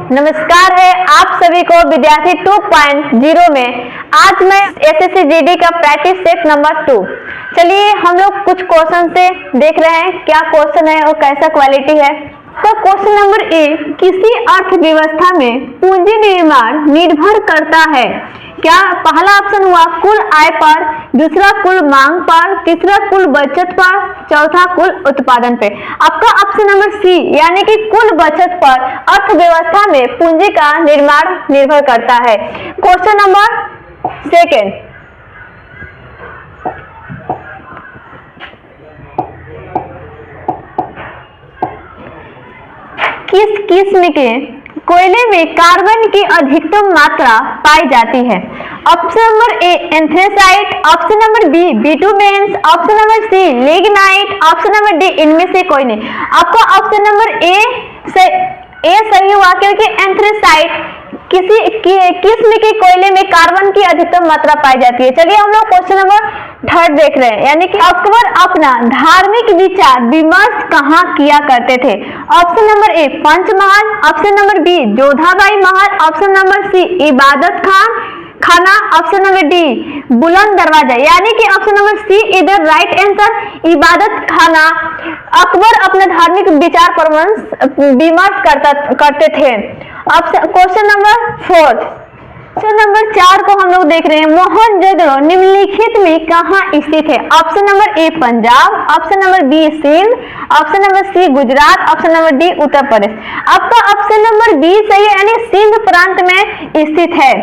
नमस्कार है आप सभी को विद्यार्थी 2.0 में। आज मैं एसएससी जीडी का प्रैक्टिस सेट नंबर 2। चलिए हम लोग कुछ क्वेश्चन से देख रहे हैं क्या क्वेश्चन है और कैसा क्वालिटी है। तो क्वेश्चन नंबर ए, किसी अर्थव्यवस्था में पूंजी निर्माण निर्भर करता है क्या? पहला ऑप्शन हुआ कुल आय पर, दूसरा कुल मांग पर, तीसरा कुल बचत पर, चौथा कुल उत्पादन पे। आपका ऑप्शन नंबर सी यानी कि कुल बचत पर अर्थव्यवस्था में पूंजी का निर्माण निर्भर करता है। क्वेश्चन नंबर सेकेंड, किस किस्म के कोयले में कार्बन की अधिकतम मात्रा पाई जाती है? Option number A anthracite, option number B bitumens, option number C lignite, option number D इनमें से कोई नहीं। आपका ऑप्शन नंबर ए सही हुआ क्योंकि एंथ्रेसाइट किसी किस्म के कोयले में कार्बन की अधिकतम मात्रा पाई जाती है। चलिए हम लोग क्वेश्चन नंबर थर्ड देख रहे हैं, यानी कि अकबर अपना धार्मिक विचार विमर्श कहाँ किया करते थे? Option number A Panchmahal, option number B Jodhabai Mahal, option number सी इबादत खाना, ऑप्शन नंबर डी बुलंद दरवाजा। यानी कि ऑप्शन नंबर सी इधर राइट आंसर इबादत खाना। अकबर अपना धार्मिक विचार विमर्श करते थे। Question number fourth, question number 4 को हम लोग देख रहे हैं, मोहनजोदड़ो निम्नलिखित में कहाँ स्थित है? Option number A Punjab, option number B Sindh, option number C Gujarat, option number D Uttar Pradesh. आपका ऑप्शन नंबर बी सही है यानी सिंध प्रांत में स्थित है।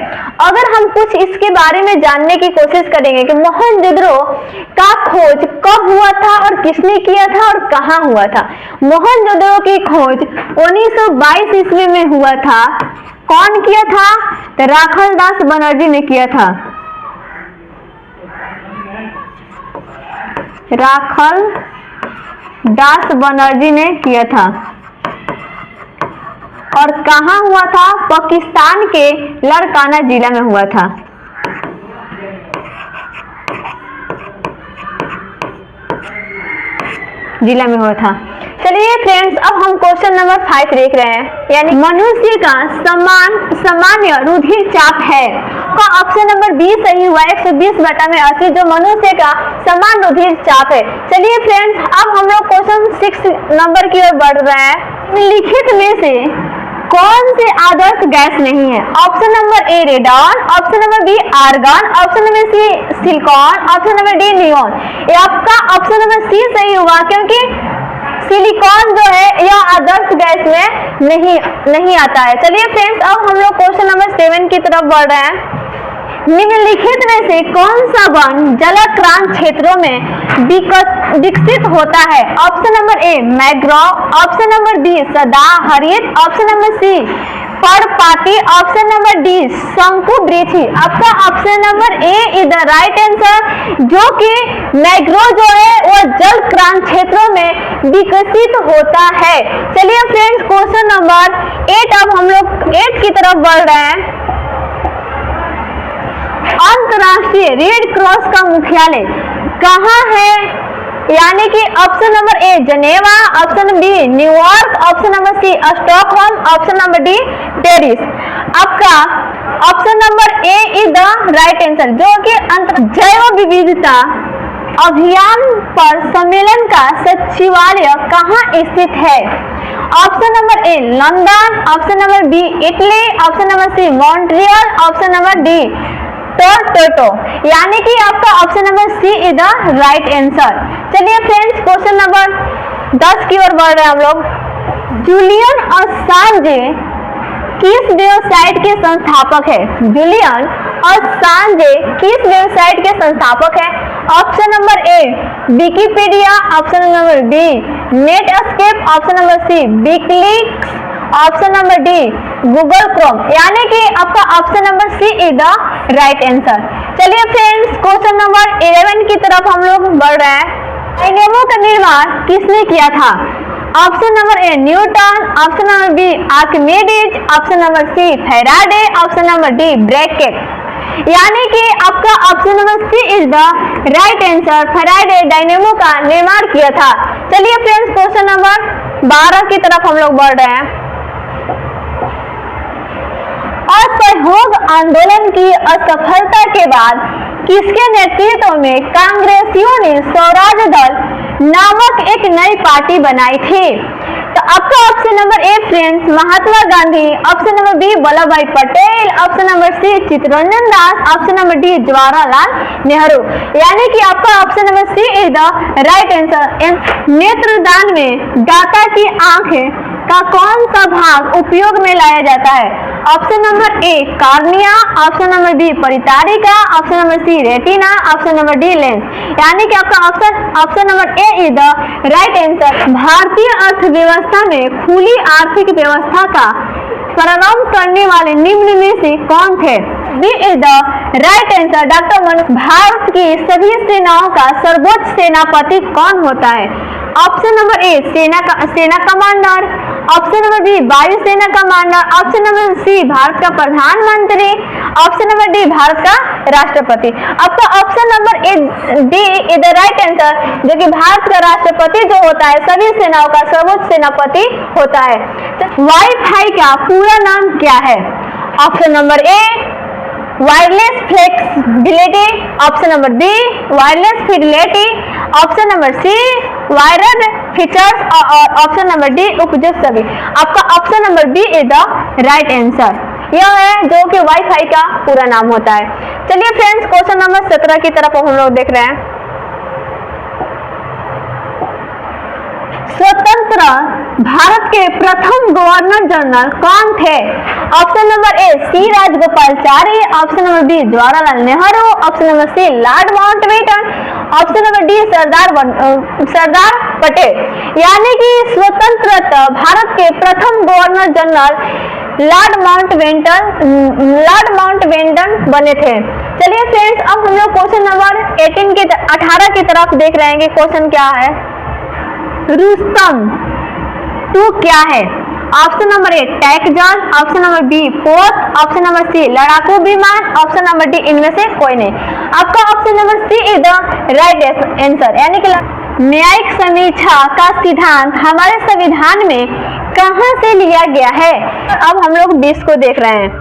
अगर हम कुछ इसके बारे में जानने की कोशिश करेंगे कि मोहनजोदड़ो का खोज कब हुआ था और किसने किया था और कहाँ हुआ था। मोहनजोदड़ो की खोज 1922 ईस्वी में हुआ था। कौन किया था? तो राखलदास बनर्जी ने किया था। राखलदास बनर्जी ने किया था। और कहाँ हुआ था? पाकिस्तान के लड़काना जिला में हुआ था। चलिए फ्रेंड्स, अब हम क्वेश्चन नंबर 5 देख रहे हैं, यानी मनुष्य का सामान्य रुधिर चाप है। का ऑप्शन नंबर बी सही हुआ 120/80 जो मनुष्य का समान रुधिर चाप है। चलिए फ्रेंड्स, अब हम लोग क्वेश्चन 6 नंबर की ओर बढ़ रहे हैं। निम्नलिखित में से कौन से आदर्श गैस नहीं है? Option number A radon, option number B argon, option number C silicon, option number D neon. ये आपका ऑप्शन नंबर सी सही हुआ क्योंकि सिलिकॉन जो है यह आदर्श गैस में नहीं आता है। चलिए फ्रेंड्स, अब हम लोग क्वेश्चन नंबर 7 की तरफ बढ़ रहे हैं। निम्नलिखित में से कौन सा वन जलाक्रांत क्षेत्रों में विकसित होता है? Option number A mangrove, option number B सदाहरित, ऑप्शन नंबर सी पर्णपाती, ऑप्शन नंबर डी शंकुवृक्षी। आपका option number A is the right answer, जो कि मैंग्रोव जो है वो जलक्रांत क्षेत्रों में विकसित होता है। चलिए फ्रेंड्स, क्वेश्चन नंबर 8 अब हम लोग 8 की तरफ बढ़ रहे हैं। अंतरराष्ट्रीय रेड क्रॉस का मुख्यालय कहाँ है? यानी कि option number A Geneva, option B New York, option number C Stockholm, option number D Paris. आपका option number A is the right answer, जो कि जैव विविधता अभियान पर सम्मेलन का सचिवालय कहाँ स्थित है? Option number A London, option number B Italy, option number C Montreal, option number D Toronto. यानी कि आपका option number C is the right answer. चलिए फ्रेंड्स, क्वेश्चन नंबर 10 की ओर बढ़ रहे हैं हम लोग। जूलियन असांजे किस वेबसाइट के संस्थापक है? जूलियन असांजे किस वेबसाइट के संस्थापक है? Option number A Wikipedia, option number B Netscape, option number C WikiLeaks, option number D Google Chrome. यानी कि आपका option number C is the right answer. चलिए फ्रेंड्स, क्वेश्चन नंबर 11 की तरफ हम लोग बढ़ रहे हैं। डायनेमो का निर्माण किसने किया था? Option number A Newton, option number B Archimedes, option number C Faraday, option number D bracket. यानी कि आपका option number C is the right answer, Faraday dynamo का निर्माण किया था। चलिए फ्रेंड्स, क्वेश्चन नंबर 12 की तरफ हम लोग बढ़ रहे हैं। आंदोलन की असफलता के बाद किसके नेतृत्व में कांग्रेसियों ने स्वराज दल नामक एक नई पार्टी बनाई थी? तो आपका option number A friends Mahatma Gandhi, option number B Vallabh Bhai Patel, option number C Chittaranjan Das, option number D Jawaharlal Nehru. यानी कि आपका option number C is the right answer. नेत्रदान में दाता की आंखें का कौन सा भाग उपयोग में लाया जाता है? Option number A cornea, option number B परितारिका, option number C retina, option number D lens. यानी कि आपका option number A is the right answer. भारतीय अर्थव्यवस्था में खुली आर्थिक व्यवस्था का प्रारंभ करने वाले निम्न में से कौन थे? B is the right answer doctor Manoj. Bharat की सभी सेनाओं का सर्वोच्च सेनापति कौन होता है? ऑप्शन नंबर ए सेना कमांडर, ऑप्शन नंबर बी वायुसेना commander, option number C Bharat का प्रधानमंत्री, ऑप्शन नंबर डी भारत का राष्ट्रपति। आपका option number A D is the right answer, जो कि भारत का राष्ट्रपति जो होता है सभी सेनाओं का सर्वोच्च सेनापति होता है। तो वाईफाई का पूरा नाम क्या है? Option number A wireless flexibility, option number B wireless fidelity, option number C viral features और ऑप्शन नंबर डी उपयुक्त सभी। आपका option number B is the right answer. यह है जो कि वाईफाई का पूरा नाम होता है। चलिए फ्रेंड्स क्वेश्चन नंबर 17 की तरफ हम लोग देख रहे हैं। स्वतंत्र भारत के प्रथम गवर्नर जनरल कौन थे? Option number A C Rajagopalachari, option number B Jawaharlal Nehru, option number C Lord Mountbatten, option number D Sardar Patel. यानी कि स्वतंत्र भारत के प्रथम गवर्नर जनरल लॉर्ड माउंटबेटन बने थे। चलिए फ्रेंड्स अब हम लोग क्वेश्चन नंबर 18 की तरफ देख रहे हैं कि क्वेश्चन क्या है। रुस्तम 2 क्या है? ऑप्शन नंबर ए टैंक जहाज, ऑप्शन नंबर बी पोत, ऑप्शन नंबर सी लड़ाकू विमान, ऑप्शन नंबर डी इनमें से कोई नहीं। आपका option number C is the right answer. यानी कि न्यायिक समीक्षा का सिद्धांत हमारे संविधान में कहां से लिया गया है? अब हम लोग 20 को देख रहे हैं।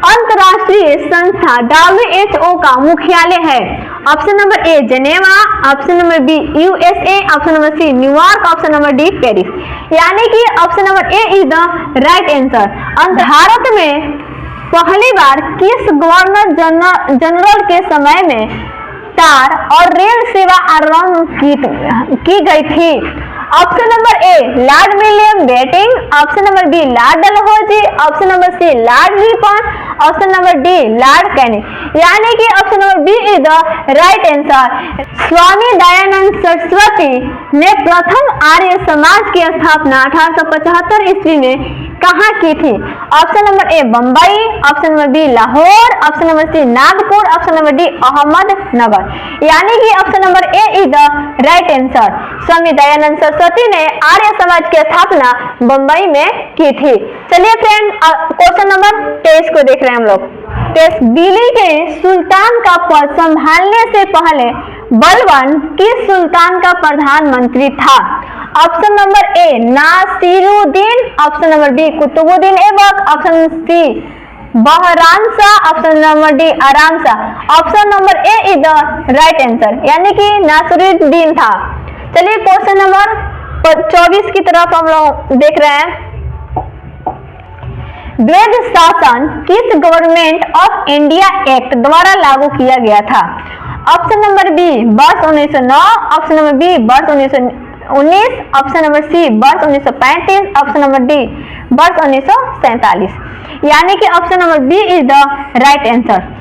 अंतरराष्ट्रीय संस्था WHO का मुख्यालय है? Option number A Geneva, option number B USA, option number C New York, option number D Paris. यानी कि option number A is the right answer. Bharat में पहली बार किस गवर्नर जनरल के समय में तार और रेल सेवा आरंभ की गई थी? Option number A Lord William Bentinck, option number B Lord Dalhousie, option number C Lord Ripon, option number D Lord Canning. यानी कि option number B is the right answer. Swami Dayanand Saraswati ने प्रथम आर्य समाज की स्थापना 1875 ईस्वी में कहाँ की थी? Option number A Bombay, option number B Lahore, option number C Nagpur, option number D Ahmednagar. यानी कि option number A is the right answer. Swami Dayanand Saraswati ने आर्य समाज की स्थापना बम्बई में की थी। चलिए फ्रेंड क्वेश्चन नंबर 23 को देख रहे हैं हम लोग। दिल्ली के सुल्तान का पद संभालने से पहले बलबन किस सुल्तान का प्रधानमंत्री था? Option number A Nasiruddin, option number B Qutbuddin Aibak, option C Bahramshah, option number D Aramshah. Option number A is the right answer, यानी कि नासिरुद्दीन था। चलिए क्वेश्चन नंबर 24 की तरफ हम लोग देख रहे हैं। वैध शासन किस गवर्नमेंट ऑफ इंडिया एक्ट द्वारा लागू किया गया था? ऑप्शन नंबर बी वर्ष 1909, ऑप्शन नंबर बी वर्ष 1919, ऑप्शन नंबर सी वर्ष 1935, ऑप्शन नंबर डी वर्ष 1947। यानी कि option number B is the right answer.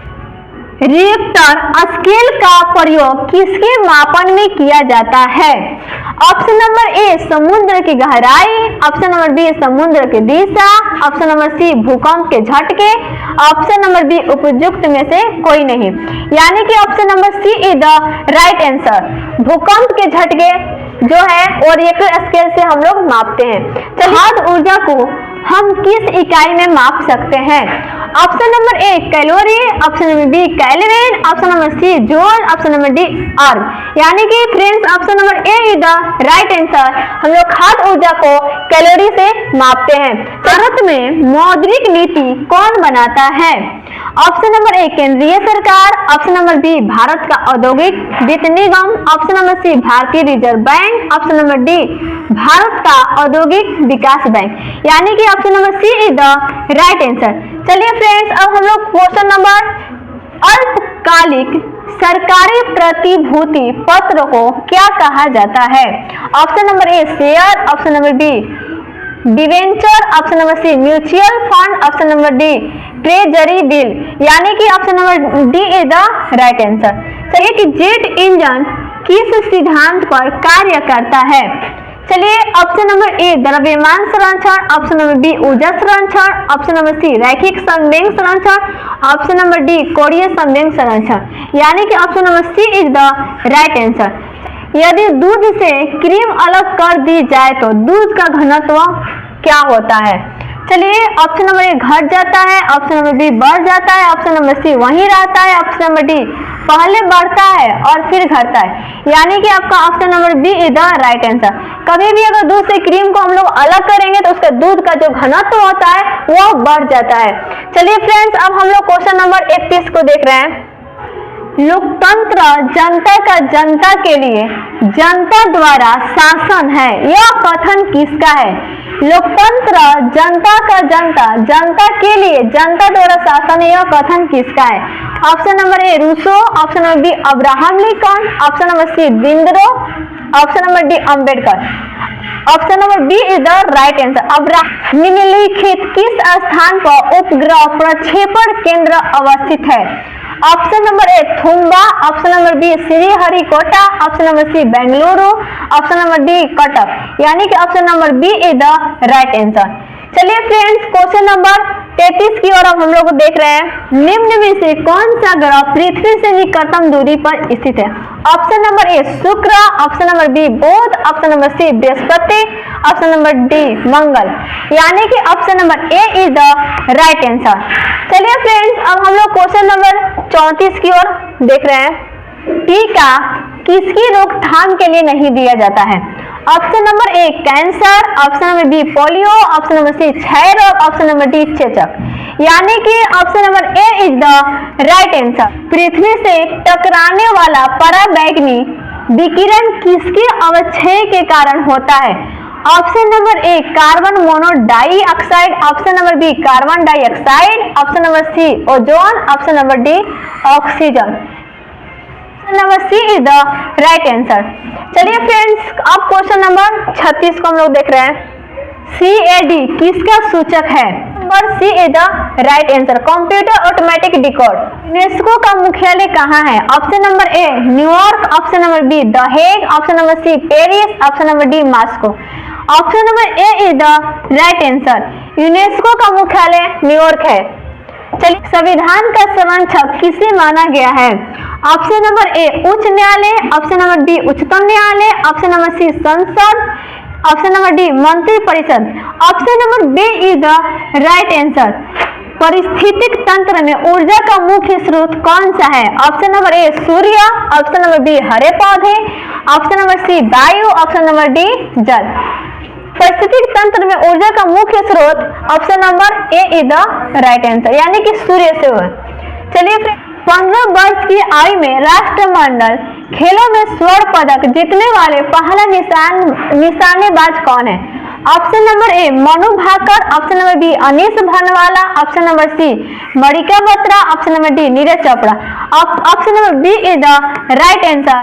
Richter scale का प्रयोग किसके मापन में किया जाता है? ऑप्शन नंबर ए समुद्र की गहराई, ऑप्शन नंबर बी समुद्र की दिशा, ऑप्शन नंबर सी भूकंप के झटके, ऑप्शन नंबर बी उपयुक्त में से कोई नहीं। यानी कि option number C is the right answer. भूकंप के झटके जो है वो रिएक्टर स्केल से हम लोग मापते हैं। चलिए ऊर्जा को हम किस इकाई में माप सकते हैं? Option number A calorie, option number B calorine, option number C joule, option number D erg. यानी कि friends option number A is the right answer. हम लोग खाद्य ऊर्जा को कैलोरी से मापते हैं। भारत में मौद्रिक नीति कौन बनाता है? ऑप्शन नंबर ए केंद्रीय सरकार, ऑप्शन नंबर बी भारत का औद्योगिक वित्त निगम, ऑप्शन नंबर सी भारतीय reserve bank, option number D Bharat का औद्योगिक विकास बैंक। यानी कि option number C is the right answer. चलिए फ्रेंड्स, अब हम लोग क्वेश्चन नंबर अल्पकालिक सरकारी प्रतिभूति पत्र को क्या कहा जाता है? Option number A share, option number B debenture, option number C mutual fund, option number D treasury bill. यानी कि option number D is the right answer. चलिए कि जेट इंजन किस सिद्धांत पर कार्य करता है? चलिए ऑप्शन नंबर ए द्रव्यमान संरक्षण, ऑप्शन नंबर बी ऊर्जा संरक्षण, ऑप्शन नंबर सी रैखिक संवेग संरक्षण, ऑप्शन नंबर डी कोणीय संवेग संरक्षण। यानी कि option number C is the right answer. यदि दूध से क्रीम अलग कर दी जाए तो दूध का घनत्व क्या होता है? चलिए ऑप्शन नंबर ए घट जाता है, ऑप्शन नंबर बी बढ़ जाता है, ऑप्शन नंबर सी वहीं रहता है, ऑप्शन नंबर डी पहले बढ़ता है और फिर घटता है। यानी कि आपका option number B is the right answer. कभी भी अगर दूध से क्रीम को हम लोग अलग करेंगे तो उसका दूध का जो घनत्व होता है वो बढ़ जाता है। चलिए फ्रेंड्स, अब हम लोग क्वेश्चन नंबर 31 को देख रहे हैं। लोकतंत्र जनता का जनता के लिए जनता द्वारा शासन है, यह कथन किसका है? लोकतंत्र जनता का जनता जनता के लिए जनता द्वारा शासन है, यह कथन किसका है? Option number A Rousseau, option number B Abraham Lincoln, option number C Diderot, option number D Ambedkar. Option number B is the right answer. निम्नलिखित किस स्थान पर उपग्रह प्रक्षेपण केंद्र अवस्थित है? Option number A Thumba, option number B Sriharikota, option number C Bengaluru, option number D Cuttack. यानी कि option number B is the right answer. चलिए फ्रेंड्स, क्वेश्चन नंबर 33 की ओर अब हम लोग देख रहे हैं। निम्न में से कौन सा ग्रह पृथ्वी से निकटतम दूरी पर स्थित है? ऑप्शन नंबर ए शुक्र, ऑप्शन नंबर बी बुध, ऑप्शन नंबर सी बृहस्पति, ऑप्शन नंबर डी मंगल। यानी कि option number A is the right answer. चलिए फ्रेंड्स, अब हम लोग क्वेश्चन नंबर 34 की ओर देख रहे हैं। टीका किसकी रोकथाम के लिए नहीं दिया जाता है? Option number A cancer, option number B polio, option number C क्षय रोग, ऑप्शन नंबर डी चेचक। यानी कि option number A is the right answer. पृथ्वी से टकराने वाला पराबैंगनी विकिरण किसके अवक्षय के कारण होता है? Option number A carbon monodioxide, option number B carbon dioxide, option number C ozone, option number D oxygen. Number C is the right answer. चलिए फ्रेंड्स, अब क्वेश्चन नंबर 36 को हम लोग देख रहे हैं। CAD किसका सूचक है? Number C is the right answer. Computer automatic decode. UNESCO का मुख्यालय कहाँ है? Option number A New York, option number B the Hague, option number C Paris, option number D Moscow. Option number A is the right answer. UNESCO का मुख्यालय New York है। चलिए, संविधान का संरक्षक किसे माना गया है? ऑप्शन नंबर ए उच्च न्यायालय, ऑप्शन नंबर बी उच्चतम न्यायालय, ऑप्शन नंबर सी संसद, ऑप्शन नंबर डी मंत्री परिषद। Option number B is the right answer. पारिस्थितिक तंत्र में ऊर्जा का मुख्य स्रोत कौन सा है? ऑप्शन नंबर ए सूर्य, ऑप्शन नंबर बी हरे पौधे, ऑप्शन नंबर सी वायु, ऑप्शन नंबर डी जल। पारिस्थितिक तंत्र में ऊर्जा का मुख्य स्रोत option number A is the right answer, यानी कि सूर्य से हुआ। चलिए, 15 वर्ष की आयु में राष्ट्रमंडल खेलों में स्वर्ण पदक जीतने वाले पहला निशानेबाज कौन है? Option number A Manu Bhaker, option number B Anish Bhanwala, option number C Manika Batra, option number D Neeraj Chopra. Option number B is the right answer.